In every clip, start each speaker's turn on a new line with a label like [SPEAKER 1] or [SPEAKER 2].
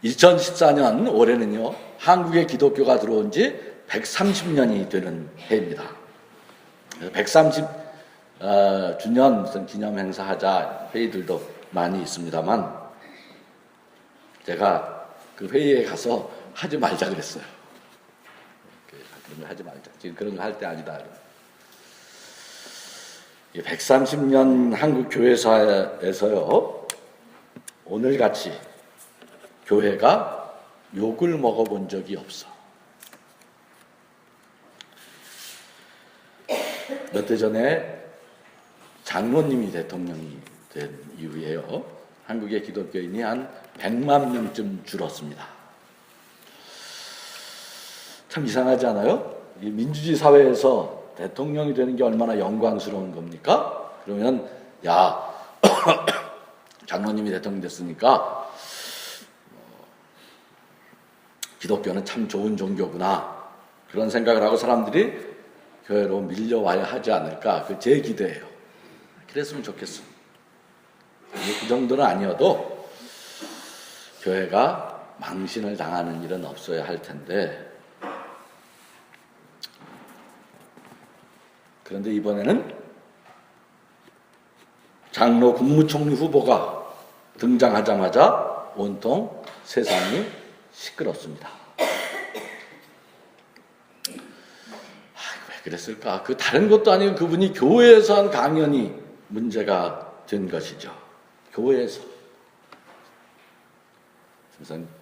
[SPEAKER 1] 2014년 올해는요, 한국에 기독교가 들어온 지 130년이 되는 해입니다. 130주년 무슨 기념 행사 하자 회의들도 많이 있습니다만, 제가 그 회의에 가서 하지 말자 그랬어요. 그런 거 하지 말자. 지금 그런 거 할 때 아니다. 130년 한국 교회사에서요, 오늘같이 교회가 욕을 먹어본 적이 없어. 몇 대 전에 장로님이 대통령이 된 이후에요, 한국의 기독교인이 한 100만 명쯤 줄었습니다. 참 이상하지 않아요? 이 민주주의 사회에서 대통령이 되는 게 얼마나 영광스러운 겁니까? 그러면 야, 장로님이 대통령 됐으니까 기독교는 참 좋은 종교구나, 그런 생각을 하고 사람들이 교회로 밀려와야 하지 않을까, 그 제 기대예요. 그랬으면 좋겠어. 그 정도는 아니어도 교회가 망신을 당하는 일은 없어야 할 텐데, 그런데 이번에는 장로 국무총리 후보가 등장하자마자 온통 세상이 시끄럽습니다. 왜 그랬을까? 그 다른 것도 아니고 그분이 교회에서 한 강연이 문제가 된 것이죠. 교회에서.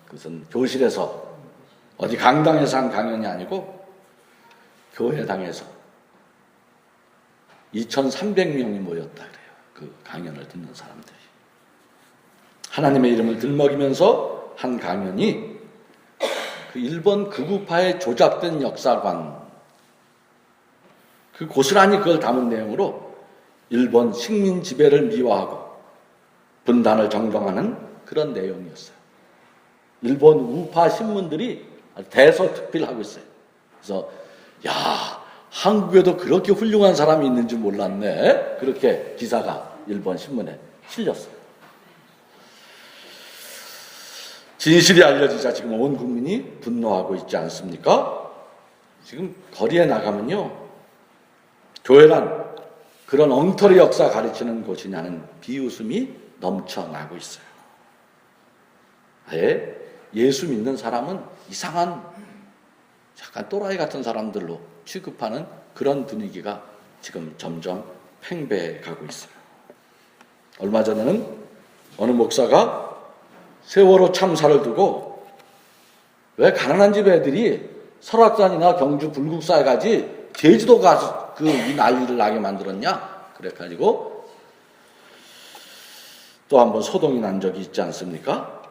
[SPEAKER 1] 그것은 교실에서, 어디 강당에서 한 강연이 아니고 교회당에서 2,300명이 모였다 그래요. 그 강연을 듣는 사람들이. 하나님의 이름을 들먹이면서 한 강연이 그 일본 극우파의 조작된 역사관, 그 고스란히 그걸 담은 내용으로 일본 식민 지배를 미화하고 분단을 정정하는 그런 내용이었어요. 일본 우파 신문들이 대서특필하고 있어요. 그래서 야, 한국에도 그렇게 훌륭한 사람이 있는 줄 몰랐네, 그렇게 기사가 일본 신문에 실렸어요. 진실이 알려지자 지금 온 국민이 분노하고 있지 않습니까? 지금 거리에 나가면요, 교회란 그런 엉터리 역사 가르치는 곳이냐는 비웃음이 넘쳐나고 있어요. 아예 예수 믿는 사람은 이상한 약간 또라이 같은 사람들로 취급하는 그런 분위기가 지금 점점 팽배해 가고 있어요. 얼마 전에는 어느 목사가 세월호 참사를 두고 왜 가난한 집 애들이 설악산이나 경주 불국사에 가지 제주도 가서 이 난리를 나게 만들었냐, 그래가지고 또 한번 소동이 난 적이 있지 않습니까?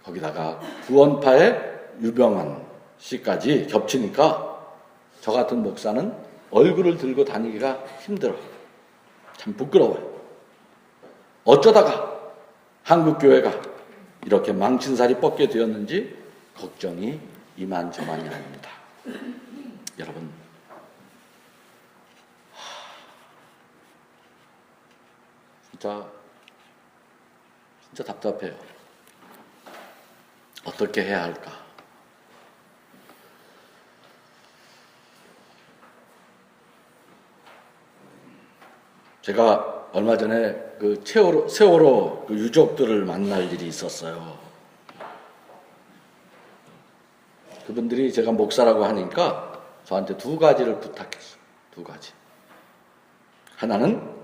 [SPEAKER 1] 거기다가 구원파의 유병환 씨까지 겹치니까 저 같은 목사는 얼굴을 들고 다니기가 힘들어요. 참 부끄러워요. 어쩌다가 한국교회가 이렇게 망신살이 뻗게 되었는지 걱정이 이만저만이 아닙니다. 여러분, 진짜 답답해요. 어떻게 해야 할까? 제가 얼마 전에 그 세월호 그 유족들을 만날 일이 있었어요. 그분들이 제가 목사라고 하니까 저한테 두 가지를 부탁했어요. 두 가지. 하나는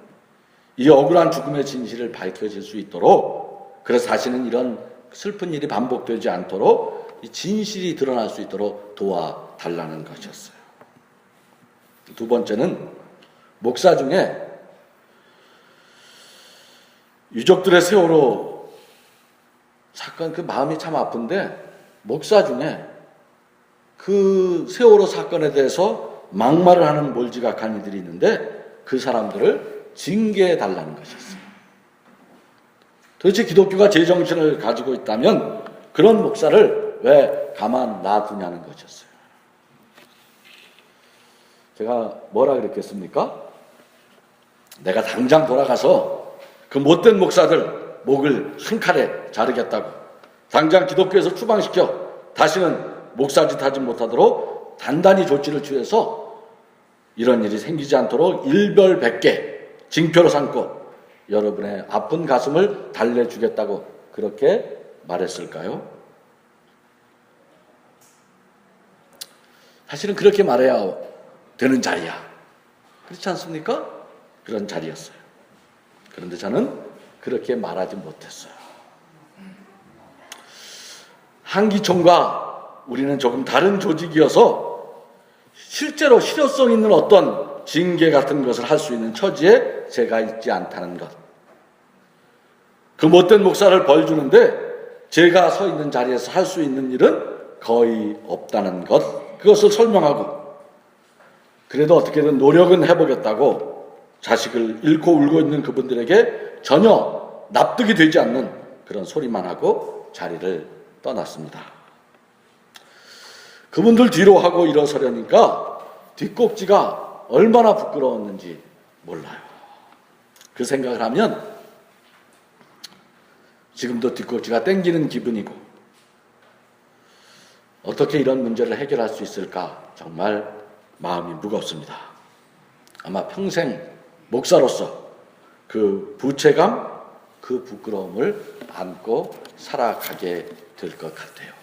[SPEAKER 1] 이 억울한 죽음의 진실을 밝혀질 수 있도록, 그래서 다시는 이런 슬픈 일이 반복되지 않도록 이 진실이 드러날 수 있도록 도와달라는 것이었어요. 두 번째는 목사 중에 유족들의 세월호 사건, 그 마음이 참 아픈데, 목사 중에 그 세월호 사건에 대해서 막말을 하는 몰지각한 이들이 있는데 그 사람들을 징계해 달라는 것이었어요. 도대체 기독교가 제정신을 가지고 있다면 그런 목사를 왜 가만 놔두냐는 것이었어요. 제가 뭐라 그랬겠습니까? 내가 당장 돌아가서 그 못된 목사들 목을 한 칼에 자르겠다고 당장 기독교에서 추방시켜 다시는 목사짓 하지 못하도록 단단히 조치를 취해서 이런 일이 생기지 않도록 일별백계 징표로 삼고 여러분의 아픈 가슴을 달래주겠다고 그렇게 말했을까요? 사실은 그렇게 말해야 되는 자리야. 그렇지 않습니까? 그런 자리였어요. 그런데 저는 그렇게 말하지 못했어요. 한기총과 우리는 조금 다른 조직이어서 실제로 실효성 있는 어떤 징계 같은 것을 할 수 있는 처지에 제가 있지 않다는 것. 그 못된 목사를 벌 주는데 제가 서 있는 자리에서 할 수 있는 일은 거의 없다는 것. 그것을 설명하고 그래도 어떻게든 노력은 해보겠다고 자식을 잃고 울고 있는 그분들에게 전혀 납득이 되지 않는 그런 소리만 하고 자리를 떠났습니다. 그분들 뒤로 하고 일어서려니까 뒷꼭지가 얼마나 부끄러웠는지 몰라요. 그 생각을 하면 지금도 뒷꼭지가 땡기는 기분이고 어떻게 이런 문제를 해결할 수 있을까 정말 마음이 무겁습니다. 아마 평생 목사로서 그 부채감, 그 부끄러움을 안고 살아가게 될 것 같아요.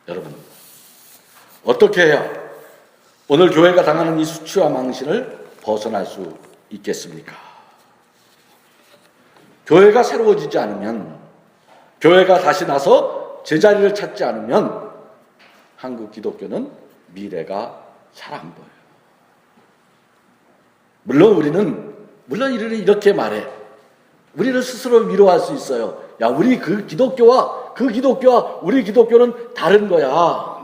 [SPEAKER 1] 여러분, 어떻게 해야 오늘 교회가 당하는 이 수치와 망신을 벗어날 수 있겠습니까? 교회가 새로워지지 않으면, 교회가 다시 나서 제자리를 찾지 않으면 한국 기독교는 미래가 잘 안 보여요. 물론 우리는 이렇게 말해. 우리를 스스로 위로할 수 있어요. 야, 우리 그 기독교와 우리 기독교는 다른 거야.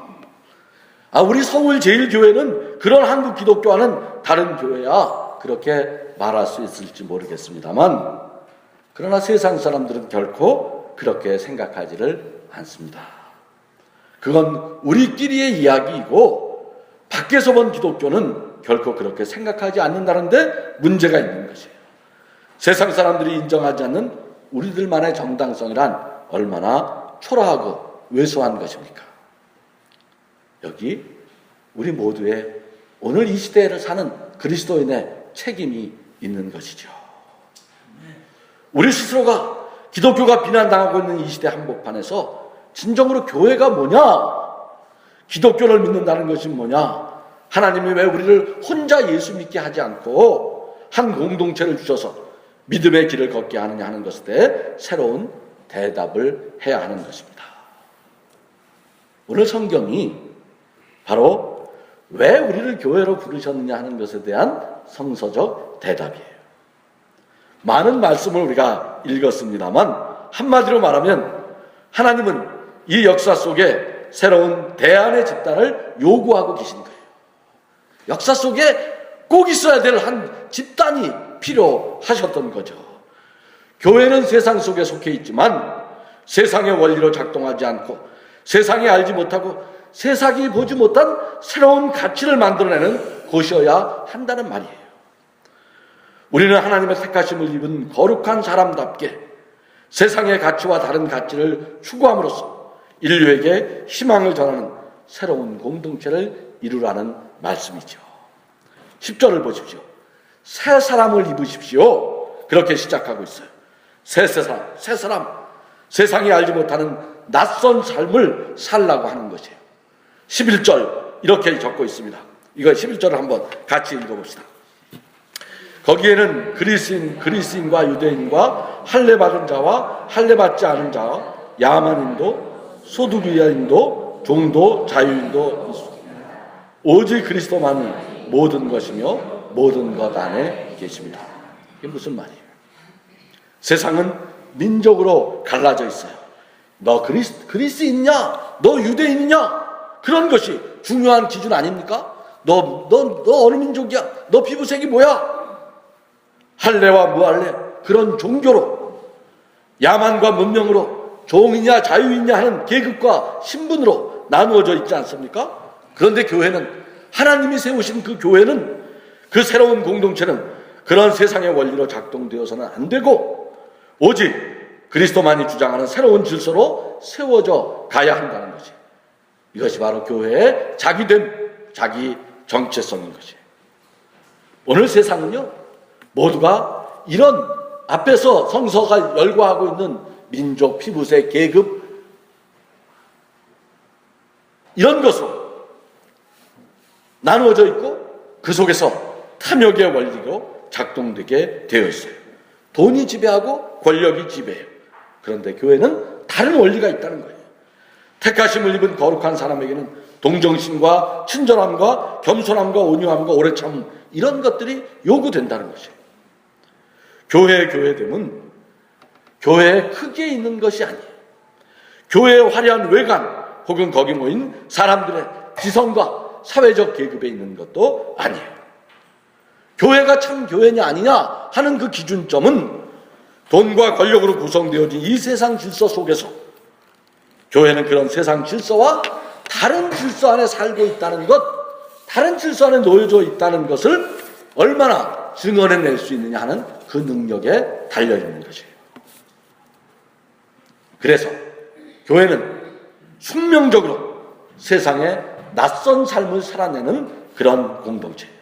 [SPEAKER 1] 우리 서울 제일교회는 그런 한국 기독교와는 다른 교회야. 그렇게 말할 수 있을지 모르겠습니다만, 그러나 세상 사람들은 결코 그렇게 생각하지를 않습니다. 그건 우리끼리의 이야기이고 밖에서 본 기독교는 결코 그렇게 생각하지 않는다는데 문제가 있는 것이에요. 세상 사람들이 인정하지 않는 우리들만의 정당성이란 얼마나 초라하고 왜소한 것입니까? 여기 우리 모두의 오늘 이 시대를 사는 그리스도인의 책임이 있는 것이죠. 우리 스스로가 기독교가 비난당하고 있는 이 시대 한복판에서 진정으로 교회가 뭐냐? 기독교를 믿는다는 것이 뭐냐? 하나님이 왜 우리를 혼자 예수 믿게 하지 않고 한 공동체를 주셔서 믿음의 길을 걷게 하느냐 하는 것에 대해 새로운 대답을 해야 하는 것입니다. 오늘 성경이 바로 왜 우리를 교회로 부르셨느냐 하는 것에 대한 성서적 대답이에요. 많은 말씀을 우리가 읽었습니다만 한마디로 말하면 하나님은 이 역사 속에 새로운 대안의 집단을 요구하고 계신 거예요. 역사 속에 꼭 있어야 될 한 집단이 필요하셨던 거죠. 교회는 세상 속에 속해 있지만 세상의 원리로 작동하지 않고 세상이 알지 못하고 세상이 보지 못한 새로운 가치를 만들어내는 곳이어야 한다는 말이에요. 우리는 하나님의 택하심을 입은 거룩한 사람답게 세상의 가치와 다른 가치를 추구함으로써 인류에게 희망을 전하는 새로운 공동체를 이루라는 말씀이죠. 10절을 보십시오. 새 사람을 입으십시오. 그렇게 시작하고 있어요. 새 사람, 세상이 알지 못하는 낯선 삶을 살라고 하는 것이에요. 11절 이렇게 적고 있습니다. 이거 11절을 한번 같이 읽어봅시다. 거기에는 그리스인과 유대인과 할례받은 자와 할례받지 않은 자와 야만인도 소두귀인도 종도 자유인도 있습니다. 오직 그리스도만이 모든 것이며 모든 것 안에 계십니다. 이게 무슨 말이에요? 세상은 민족으로 갈라져 있어요. 너 그리스인이냐? 너 유대인이냐? 그런 것이 중요한 기준 아닙니까? 너 어느 민족이야? 너 피부색이 뭐야? 할례와 무할례, 그런 종교로, 야만과 문명으로, 종이냐 자유이냐 하는 계급과 신분으로 나누어져 있지 않습니까? 그런데 교회는, 하나님이 세우신 그 교회는, 그 새로운 공동체는 그런 세상의 원리로 작동되어서는 안 되고 오직 그리스도만이 주장하는 새로운 질서로 세워져 가야 한다는 것이, 이것이 바로 교회의 자기됨, 자기 정체성인 것이에요. 오늘 세상은요, 모두가 이런 앞에서 성서가 열거하고 있는 민족, 피부색, 계급, 이런 것으로 나누어져 있고 그 속에서 탐욕의 원리로 작동되게 되어 있어요. 돈이 지배하고 권력이 지배해요. 그런데 교회는 다른 원리가 있다는 거예요. 택하심을 입은 거룩한 사람에게는 동정심과 친절함과 겸손함과 온유함과 오래 참음, 이런 것들이 요구된다는 것이에요. 교회의 교회됨은 교회의 크기에 있는 것이 아니에요. 교회의 화려한 외관 혹은 거기 모인 사람들의 지성과 사회적 계급에 있는 것도 아니에요. 교회가 참 교회냐 아니냐 하는 그 기준점은 돈과 권력으로 구성되어진 이 세상 질서 속에서 교회는 그런 세상 질서와 다른 질서 안에 살고 있다는 것, 다른 질서 안에 놓여져 있다는 것을 얼마나 증언해낼 수 있느냐 하는 그 능력에 달려있는 것이에요. 그래서 교회는 숙명적으로 세상에 낯선 삶을 살아내는 그런 공동체예요.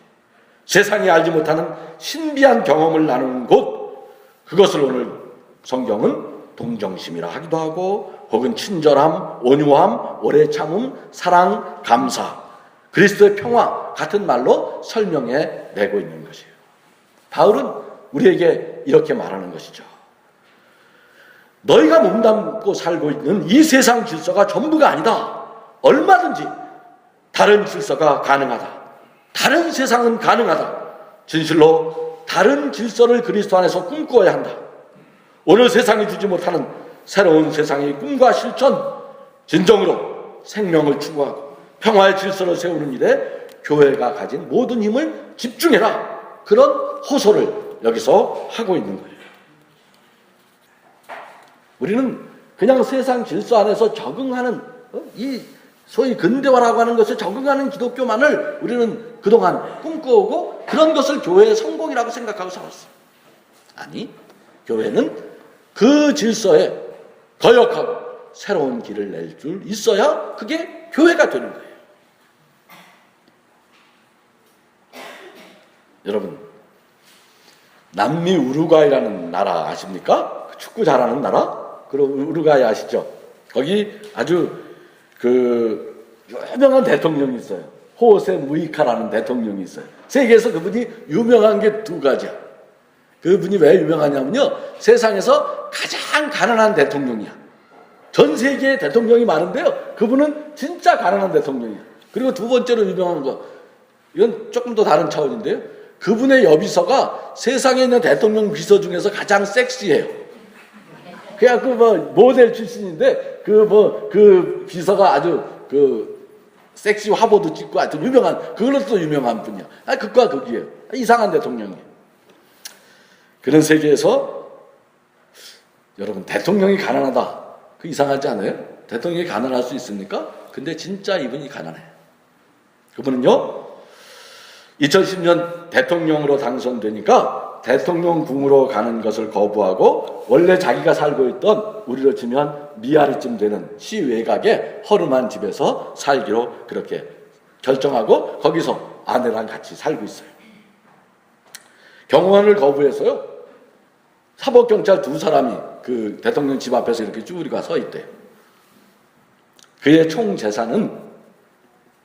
[SPEAKER 1] 세상이 알지 못하는 신비한 경험을 나누는 곳, 그것을 오늘 성경은 동정심이라 하기도 하고 혹은 친절함, 온유함, 오래 참음, 사랑, 감사, 그리스도의 평화 같은 말로 설명해 내고 있는 것이에요. 바울은 우리에게 이렇게 말하는 것이죠. 너희가 몸담고 살고 있는 이 세상 질서가 전부가 아니다. 얼마든지 다른 질서가 가능하다. 다른 세상은 가능하다. 진실로 다른 질서를 그리스도 안에서 꿈꾸어야 한다. 오늘 세상이 주지 못하는 새로운 세상의 꿈과 실천, 진정으로 생명을 추구하고 평화의 질서를 세우는 일에 교회가 가진 모든 힘을 집중해라. 그런 호소를 여기서 하고 있는 거예요. 우리는 그냥 세상 질서 안에서 적응하는 이 소위 근대화라고 하는 것에 적응하는 기독교만을 우리는 그동안 꿈꾸고 그런 것을 교회의 성공이라고 생각하고 살았어요. 아니, 교회는 그 질서에 거역하고 새로운 길을 낼 줄 있어야 그게 교회가 되는 거예요. 여러분, 남미 우루과이라는 나라 아십니까? 축구 잘하는 나라? 그럼 우루과이 아시죠? 거기 아주 그 유명한 대통령이 있어요. 호세 무이카라는 대통령이 있어요. 세계에서 그분이 유명한 게 두 가지야. 그분이 왜 유명하냐면요, 세상에서 가장 가난한 대통령이야. 전 세계에 대통령이 많은데요, 그분은 진짜 가난한 대통령이야. 그리고 두 번째로 유명한 거, 이건 조금 더 다른 차원인데요, 그분의 여비서가 세상에 있는 대통령 비서 중에서 가장 섹시해요. 그냥 그 모델 출신인데 그 비서가 아주 섹시 화보도 찍고 하여튼 유명한, 그걸로도 유명한 분이야. 극과 극이에요. 이상한 대통령이에요. 그런 세계에서 여러분, 대통령이 가난하다, 그 이상하지 않아요? 대통령이 가난할 수 있습니까? 근데 진짜 이분이 가난해요. 그분은요, 2010년 대통령으로 당선되니까 대통령궁으로 가는 것을 거부하고 원래 자기가 살고 있던, 우리로 치면 미아리쯤 되는 시외곽의 허름한 집에서 살기로 그렇게 결정하고 거기서 아내랑 같이 살고 있어요. 경호원을 거부해서요, 사법경찰 두 사람이 그 대통령 집 앞에서 이렇게 쭈그리고 서 있대요. 그의 총 재산은,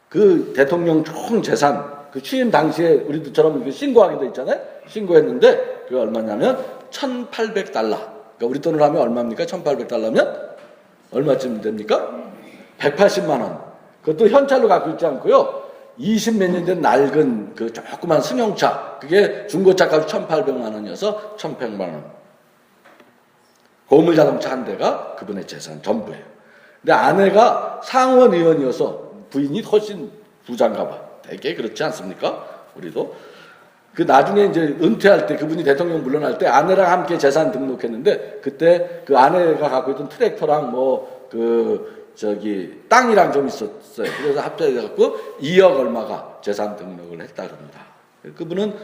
[SPEAKER 1] 그 대통령 총 재산, 그 취임 당시에 우리들처럼 신고하기도 있잖아요. 신고했는데 그게 얼마냐면 1,800달러. 그러니까 우리 돈으로 하면 얼마입니까? 1,800달러면 얼마쯤 됩니까? 180만 원. 그것도 현찰로 갖고 있지 않고요, 20몇 년 된 낡은 그 조그만 승용차, 그게 중고차 값이 1,800만 원이어서 1,100만 원. 고물자동차 한 대가 그분의 재산 전부예요. 근데 아내가 상원 의원이어서 부인이 훨씬 부자인가 봐. 되게 그렇지 않습니까? 우리도. 그 나중에 이제 은퇴할 때, 그분이 대통령 물러날 때 아내랑 함께 재산 등록했는데, 그때 그 아내가 갖고 있던 트랙터랑 땅이랑 좀 있었어요. 그래서 합쳐져갖고 2억 얼마가 재산 등록을 했다 그럽니다. 그분은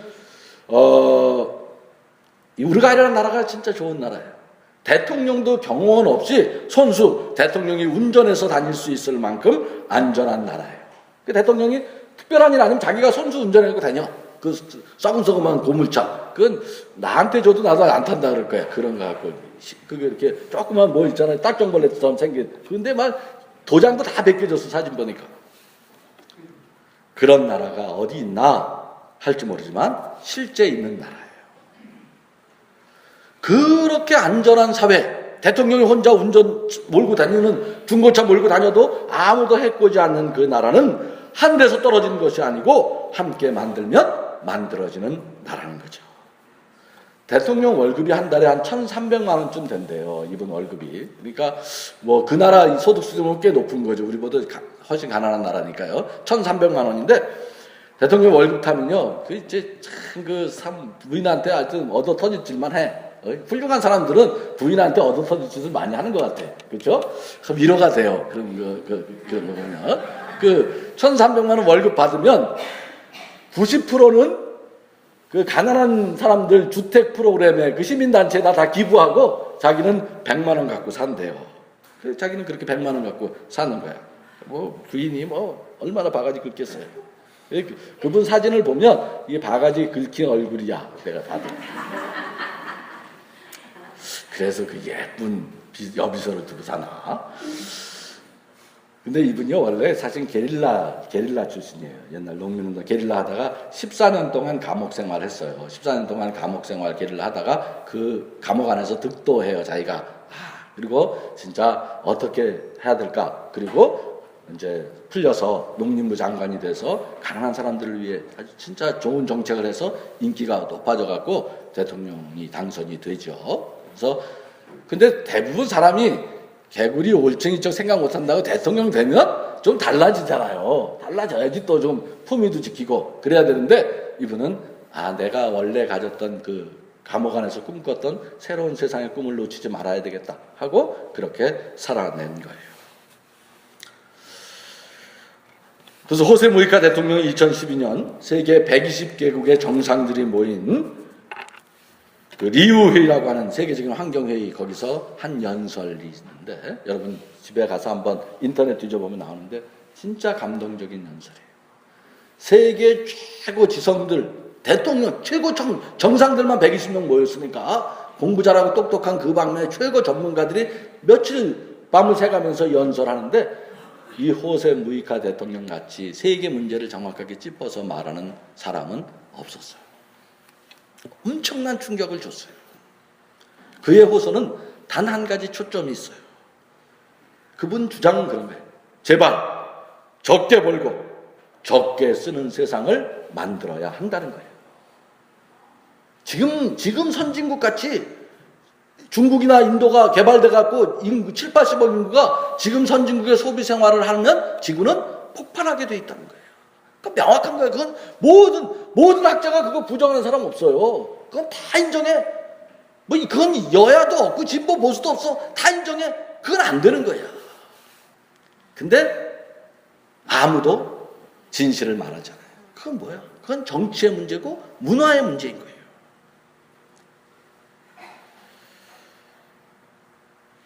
[SPEAKER 1] 이 우루과이라는 나라가 진짜 좋은 나라예요. 대통령도 경호원 없이 손수 대통령이 운전해서 다닐 수 있을 만큼 안전한 나라예요. 그 대통령이 특별한 일 아니면 자기가 손수 운전하고 다녀. 그 썩은썩은 고물차. 그건 나한테 줘도 나도 안 탄다 그럴 거야. 그런 거 갖고. 그게 이렇게 조그만 뭐 있잖아요. 딱정벌레처럼 생긴. 근데 막 도장도 다 벗겨졌어. 사진 보니까. 그런 나라가 어디 있나 할지 모르지만 실제 있는 나라예요. 그렇게 안전한 사회, 대통령이 혼자 운전 몰고 다니는 중고차 몰고 다녀도 아무도 해코지 않는 그 나라는 하늘에서 떨어지는 것이 아니고 함께 만들면 만들어지는 나라는 거죠. 대통령 월급이 한 달에 한 1,300만 원쯤 된대요. 이분 월급이. 그러니까 뭐 그 나라 소득 수준은 꽤 높은 거죠. 우리보다 훨씬 가난한 나라니까요. 1,300만 원인데 대통령 월급 타면요. 그 이제 참 부인한테 하여튼 얻어 터질 짓만 해. 훌륭한 사람들은 부인한테 얻어 터질 짓을 많이 하는 것 같아. 그렇죠? 그럼 위로가 돼요. 그럼 그 1,300만 원 월급 받으면 90%는 그 가난한 사람들 주택 프로그램에 그 시민단체에다 다 기부하고 자기는 100만 원 갖고 산대요. 그래서 자기는 그렇게 100만 원 갖고 사는 거야. 뭐 부인이 뭐 얼마나 바가지 긁겠어요. 그분 사진을 보면 이게 바가지 긁힌 얼굴이야. 내가 봐도. 그래서 그 예쁜 여비서를 두고 사나. 근데 이분이요 원래 사실 게릴라 출신이에요. 옛날 농민운동 게릴라 하다가 14년 동안 감옥 생활을 했어요. 14년 동안 감옥 생활 게릴라 하다가 그 감옥 안에서 득도해요 자기가. 그리고 진짜 어떻게 해야 될까. 그리고 이제 풀려서 농림부 장관이 돼서 가난한 사람들을 위해 아주 진짜 좋은 정책을 해서 인기가 높아져갖고 대통령이 당선이 되죠. 그래서 근데 대부분 사람이 개구리 올챙이척 생각 못한다고 대통령 되면 좀 달라지잖아요. 달라져야지 또 좀 품위도 지키고 그래야 되는데 이분은 내가 원래 가졌던 그 감옥 안에서 꿈꿨던 새로운 세상의 꿈을 놓치지 말아야 되겠다 하고 그렇게 살아낸 거예요. 그래서 호세 무히카 대통령이 2012년 세계 120개국의 정상들이 모인 그 리우 회의라고 하는 세계적인 환경회의 거기서 한 연설이 있는데 여러분 집에 가서 한번 인터넷 뒤져보면 나오는데 진짜 감동적인 연설이에요. 세계 최고 지성들 대통령 최고 정상들만 120명 모였으니까 공부 잘하고 똑똑한 그 방면의 최고 전문가들이 며칠 밤을 새가면서 연설하는데 이 호세 무히카 대통령 같이 세계 문제를 정확하게 짚어서 말하는 사람은 없었어요. 엄청난 충격을 줬어요. 그의 호소는 단 한 가지 초점이 있어요. 그분 주장은 그런 거예요. 제발 적게 벌고 적게 쓰는 세상을 만들어야 한다는 거예요. 지금 선진국 같이 중국이나 인도가 개발돼 갖고 인구 7, 80억 인구가 지금 선진국의 소비 생활을 하면 지구는 폭발하게 돼 있다는 거예요. 명확한 거예요. 그건 모든 학자가 그거 부정하는 사람 없어요. 그건 다 인정해. 뭐 그건 여야도 없고 진보 보수도 없어. 다 인정해. 그건 안 되는 거야. 근데 아무도 진실을 말하잖아요. 그건 뭐야? 그건 정치의 문제고 문화의 문제인 거예요.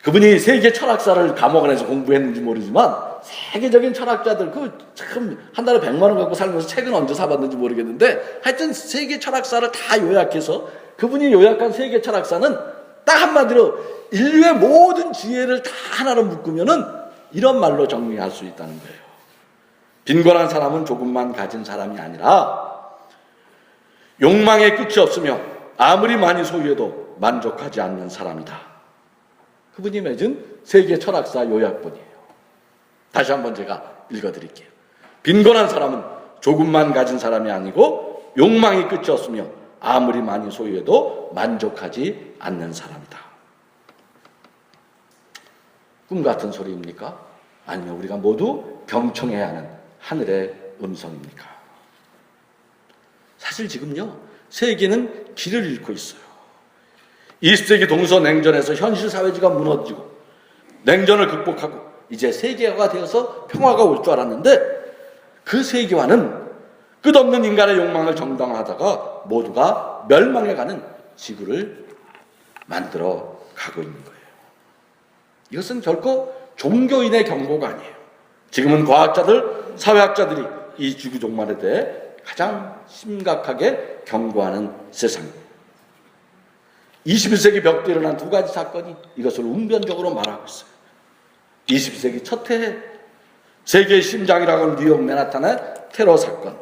[SPEAKER 1] 그분이 세계 철학사를 감옥 안에서 공부했는지 모르지만 세계적인 철학자들 참 한 달에 100만 원 갖고 살면서 책은 언제 사봤는지 모르겠는데 하여튼 세계 철학사를 다 요약해서 그분이 요약한 세계 철학사는 딱 한마디로 인류의 모든 지혜를 다 하나로 묶으면은 이런 말로 정리할 수 있다는 거예요. 빈곤한 사람은 조금만 가진 사람이 아니라 욕망의 끝이 없으며 아무리 많이 소유해도 만족하지 않는 사람이다. 그분이 맺은 세계 철학사 요약본이에요. 다시 한번 제가 읽어드릴게요. 빈곤한 사람은 조금만 가진 사람이 아니고 욕망이 끝이 없으며 아무리 많이 소유해도 만족하지 않는 사람이다. 꿈 같은 소리입니까? 아니면 우리가 모두 경청해야 하는 하늘의 음성입니까? 사실 지금요, 세계는 길을 잃고 있어요. 20세기 동서냉전에서 현실 사회주의가 무너지고 냉전을 극복하고 이제 세계화가 되어서 평화가 올 줄 알았는데 그 세계화는 끝없는 인간의 욕망을 정당화하다가 모두가 멸망해가는 지구를 만들어 가고 있는 거예요. 이것은 결코 종교인의 경고가 아니에요. 지금은 과학자들, 사회학자들이 이 지구 종말에 대해 가장 심각하게 경고하는 세상입니다. 21세기 벽도 일어난 두 가지 사건이 이것을 웅변적으로 말하고 있어요. 20세기 첫 해에 세계의 심장이라고 하는 뉴욕 맨하탄의 테러 사건,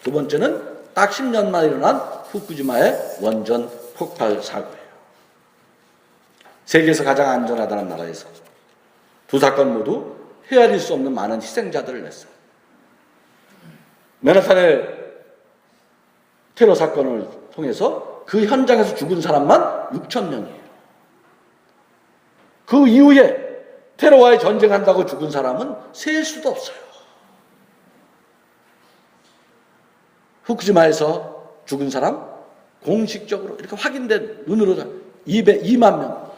[SPEAKER 1] 두 번째는 딱 10년 만에 일어난 후쿠시마의 원전 폭발 사고예요. 세계에서 가장 안전하다는 나라에서 두 사건 모두 헤아릴 수 없는 많은 희생자들을 냈어요. 맨하탄의 테러 사건을 통해서 그 현장에서 죽은 사람만 6천 명이에요. 그 이후에 테러와의 전쟁한다고 죽은 사람은 셀 수도 없어요. 후쿠시마에서 죽은 사람 공식적으로 이렇게 확인된 눈으로 200만 명.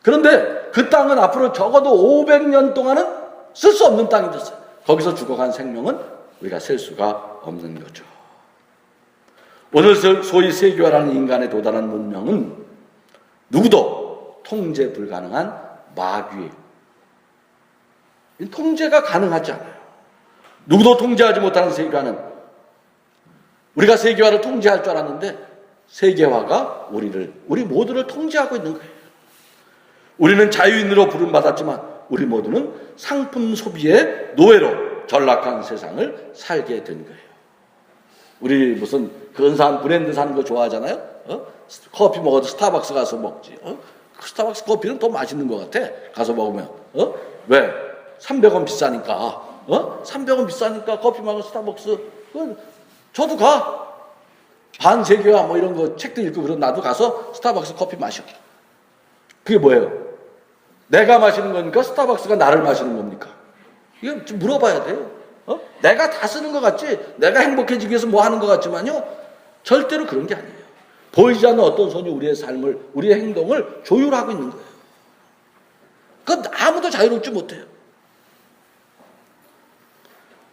[SPEAKER 1] 그런데 그 땅은 앞으로 적어도 500년 동안은 쓸 수 없는 땅이 됐어요. 거기서 죽어간 생명은 우리가 셀 수가 없는 거죠. 오늘 소위 세계화라는 인간의 도달한 문명은 누구도 통제 불가능한 마귀예요. 통제가 가능하지 않아요. 누구도 통제하지 못하는 세계화는, 우리가 세계화를 통제할 줄 알았는데 세계화가 우리 모두를 통제하고 있는 거예요. 우리는 자유인으로 부름받았지만 우리 모두는 상품 소비의 노예로 전락한 세상을 살게 된 거예요. 우리 무슨 근사한 브랜드 사는 거 좋아하잖아요. 커피 먹어도 스타벅스 가서 먹지. 스타벅스 커피는 더 맛있는 것 같아. 가서 먹으면. 왜? 300원 비싸니까. 300원 비싸니까 커피 먹으면 스타벅스. 저도 가. 반세계화 뭐 이런 거 책도 읽고 그런 나도 가서 스타벅스 커피 마셔. 그게 뭐예요? 내가 마시는 거니까 스타벅스가 나를 마시는 겁니까? 이거 좀 물어봐야 돼요. 내가 다 쓰는 것 같지, 내가 행복해지기 위해서 뭐 하는 것 같지만요, 절대로 그런 게 아니에요. 보이지 않는 어떤 손이 우리의 삶을, 우리의 행동을 조율하고 있는 거예요. 그건 아무도 자유롭지 못해요.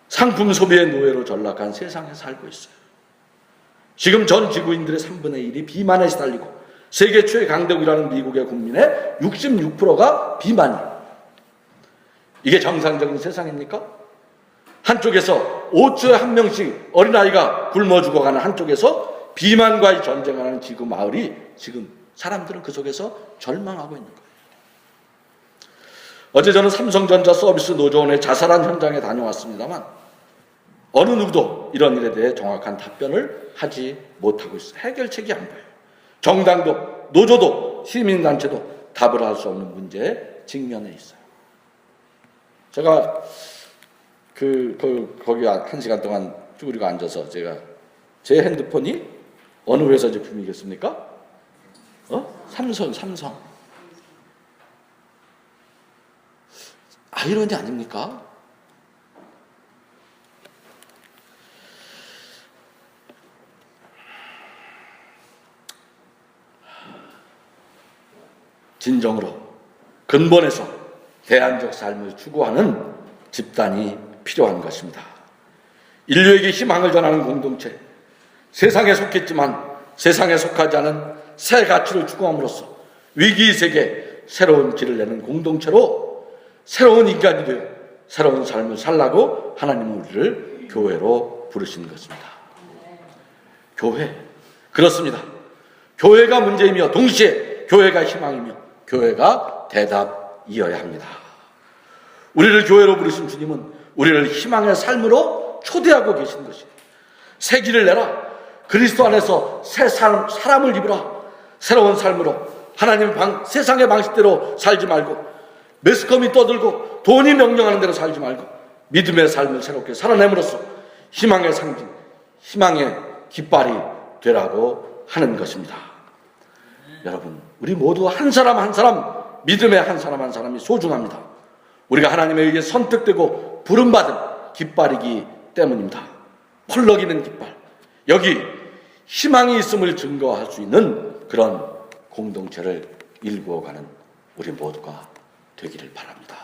[SPEAKER 1] 상품 소비의 노예로 전락한 세상에 살고 있어요. 지금 전 지구인들의 3분의 1이 비만에 시달리고 세계 최강대국이라는 미국의 국민의 66%가 비만이에요. 이게 정상적인 세상입니까? 한쪽에서 5초에 한 명씩 어린아이가 굶어 죽어가는 한쪽에서 비만과의 전쟁하는 지구 마을이 지금 사람들은 그 속에서 절망하고 있는 거예요. 어제 저는 삼성전자 서비스 노조원의 자살한 현장에 다녀왔습니다만 어느 누구도 이런 일에 대해 정확한 답변을 하지 못하고 있어요. 해결책이 안 보여요. 정당도, 노조도, 시민단체도 답을 할 수 없는 문제에 직면해 있어요. 제가 거기 1시간 동안 쭈그리고 앉아서 제 핸드폰이 어느 회사 제품이겠습니까? 삼성. 아이러니 아닙니까? 진정으로 근본에서 대안적 삶을 추구하는 집단이 필요한 것입니다. 인류에게 희망을 전하는 공동체, 세상에 속했지만 세상에 속하지 않은 새 가치를 추구함으로써 위기 세계에 새로운 길을 내는 공동체로 새로운 인간이 되어 새로운 삶을 살라고 하나님은 우리를 교회로 부르시는 것입니다. 교회, 그렇습니다. 교회가 문제이며 동시에 교회가 희망이며 교회가 대답이어야 합니다. 우리를 교회로 부르신 주님은 우리를 희망의 삶으로 초대하고 계신 것이에요. 새 길을 내라. 그리스도 안에서 새 사람을 입으라. 새로운 삶으로 하나님 세상의 방식대로 살지 말고 매스컴이 떠들고 돈이 명령하는 대로 살지 말고 믿음의 삶을 새롭게 살아냄으로써 희망의 상징, 희망의 깃발이 되라고 하는 것입니다. 여러분, 우리 모두 한 사람 한 사람, 믿음의 한 사람 한 사람이 소중합니다. 우리가 하나님에 의해 선택되고 부름받은 깃발이기 때문입니다. 펄럭이는 깃발. 여기 희망이 있음을 증거할 수 있는 그런 공동체를 일구어가는 우리 모두가 되기를 바랍니다.